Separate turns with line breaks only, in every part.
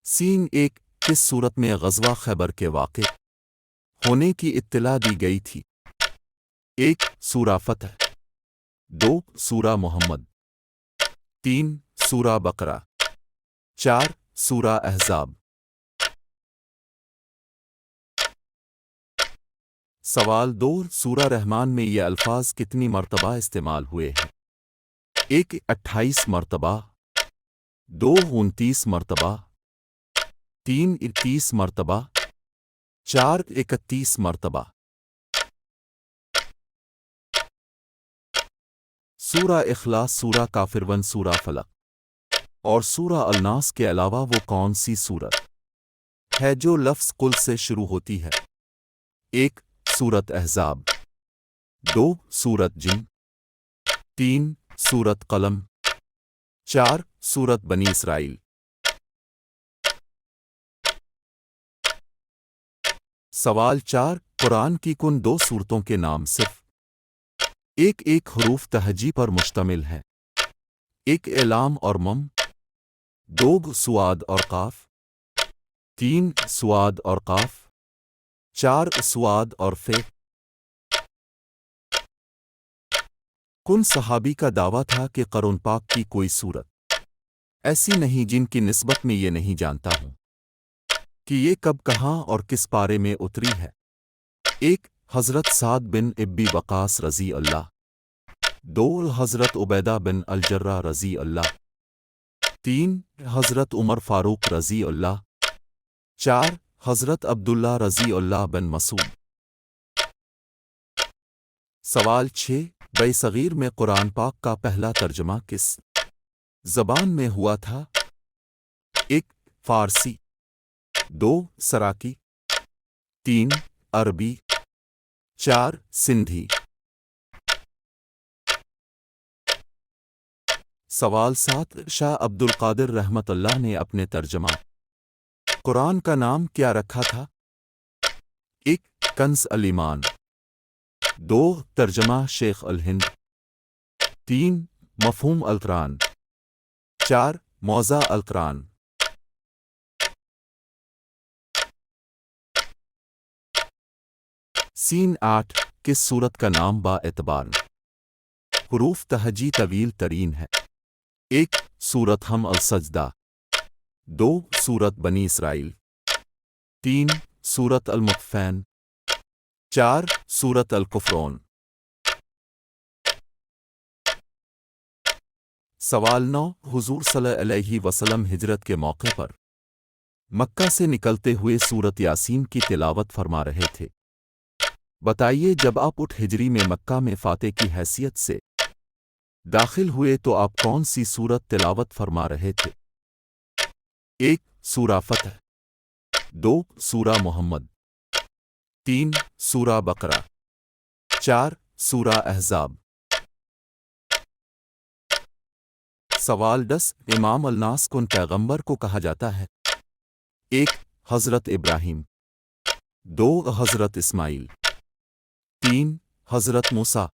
سین ایک کس صورت میں غزوہ خیبر کے واقع ہونے کی اطلاع دی گئی تھی؟ ایک سورہ فتح، دو سورہ محمد، تین سورہ بقرہ، چار سورہ احزاب۔ سوال دو، سورہ رحمان میں یہ الفاظ کتنی مرتبہ استعمال ہوئے ہیں؟ ایک 28 مرتبہ، دو 29 مرتبہ، تین 30 مرتبہ، چار 31 مرتبہ۔ سورہ اخلاص، سورہ کافرون، سورہ فلق اور سورہ الناس کے علاوہ وہ کون سی سورت ہے جو لفظ قل سے شروع ہوتی ہے؟ ایک سورت احزاب، دو سورت جن، تین سورت قلم، چار سورت بنی اسرائیل۔ سوال چار، قرآن کی کن دو سورتوں کے نام صرف ایک حروف تہجی پر مشتمل ہے؟ ایک اعلام اور مم، دو سواد اور قاف، تین سواد اور قاف، چار سواد اور فے۔ کن صحابی کا دعویٰ تھا کہ قرآن پاک کی کوئی سورت ایسی نہیں جن کی نسبت میں یہ نہیں جانتا ہوں کہ یہ کب، کہاں اور کس پارے میں اتری ہے؟ ایک حضرت سعد بن ابی وقاص رضی اللہ، دو حضرت عبیدہ بن الجرہ رضی اللہ، تین حضرت عمر فاروق رضی اللہ، چار حضرت عبداللہ رضی اللہ بن مسعود۔ سوال چھ، بے صغیر میں قرآن پاک کا پہلا ترجمہ کس زبان میں ہوا تھا؟ ایک فارسی، دو سراکی، تین عربی، چار سندھی۔ سوال سات، شاہ عبد القادر رحمت اللہ نے اپنے ترجمہ قرآن کا نام کیا رکھا تھا؟ ایک کنز الایمان، دو ترجمہ شیخ الہند، تین مفہوم القرآن، چار موضع القرآن۔ سین آٹھ، کس سورت کا نام با اعتبار حروف تہجی طویل ترین ہے؟ ایک سورت ہم السجدہ، دو سورت بنی اسرائیل، تین سورت المطفین، چار سورت الکفرون۔ سوال نو، حضور صلی اللہ علیہ وسلم ہجرت کے موقع پر مکہ سے نکلتے ہوئے سورت یاسین کی تلاوت فرما رہے تھے، بتائیے جب آپ اٹھ ہجری میں مکہ میں فاتح کی حیثیت سے داخل ہوئے تو آپ کون سی سورت تلاوت فرما رہے تھے؟ ایک سورہ فتح، دو سورہ محمد، تین سورہ بقرہ، چار سورہ احزاب۔ سوال 10، امام الناس کن پیغمبر کو کہا جاتا ہے؟ ایک حضرت ابراہیم، دو حضرت اسماعیل، تین حضرت موسیٰ،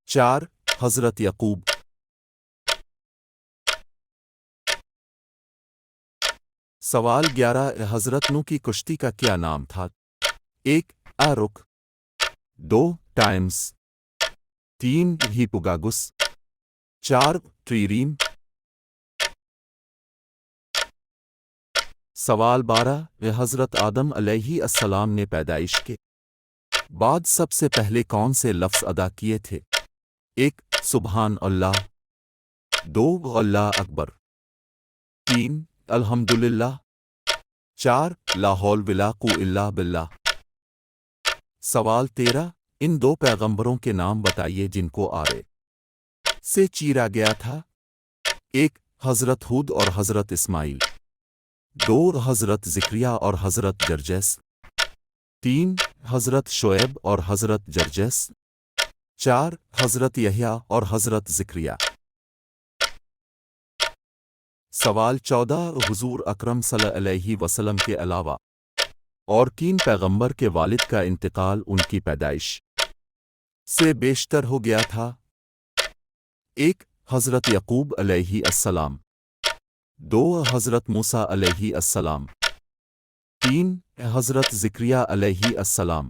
چار حضرت یعقوب۔ سوال 11، حضرت نوح کی کشتی کا کیا نام تھا؟ ایک آرک، دو ٹائمز، تین ہیپوگاگس، چار ٹریریم۔ سوال 12، حضرت آدم علیہ السلام نے پیدائش کے بعد سب سے پہلے کون سے لفظ ادا کیے تھے؟ ایک سبحان اللہ، دو اللہ اکبر، تین الحمدللہ، چار لا حول ولا قوۃ الا باللہ۔ سوال 13، ان دو پیغمبروں کے نام بتائیے جن کو آرے سے چیرا گیا تھا؟ ایک حضرت ہود اور حضرت اسماعیل، دو حضرت زکریا اور حضرت جرجس، تین حضرت شعیب اور حضرت جرجس، چار حضرت یحییٰ اور حضرت زکریا۔ سوال 14، حضور اکرم صلی اللہ علیہ وسلم کے علاوہ اور کین پیغمبر کے والد کا انتقال ان کی پیدائش سے بیشتر ہو گیا تھا؟ ایک حضرت یعقوب علیہ السلام، دو حضرت موسیٰ علیہ السلام، تین حضرت زکریا علیہ السلام،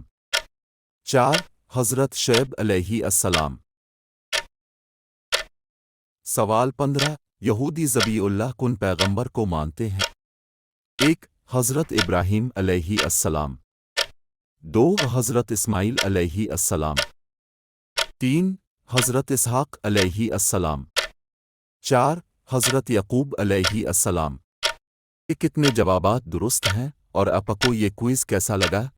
چار حضرت شعیب علیہ السلام۔ سوال 15، یہودی ذبیح اللہ کن پیغمبر کو مانتے ہیں؟ ایک حضرت ابراہیم علیہ السلام، دو حضرت اسماعیل علیہ السلام، تین حضرت اسحاق علیہ السلام، چار حضرت یعقوب علیہ السلام۔ یہ کتنے جوابات درست ہیں اور آپ کو یہ کوئز کیسا لگا؟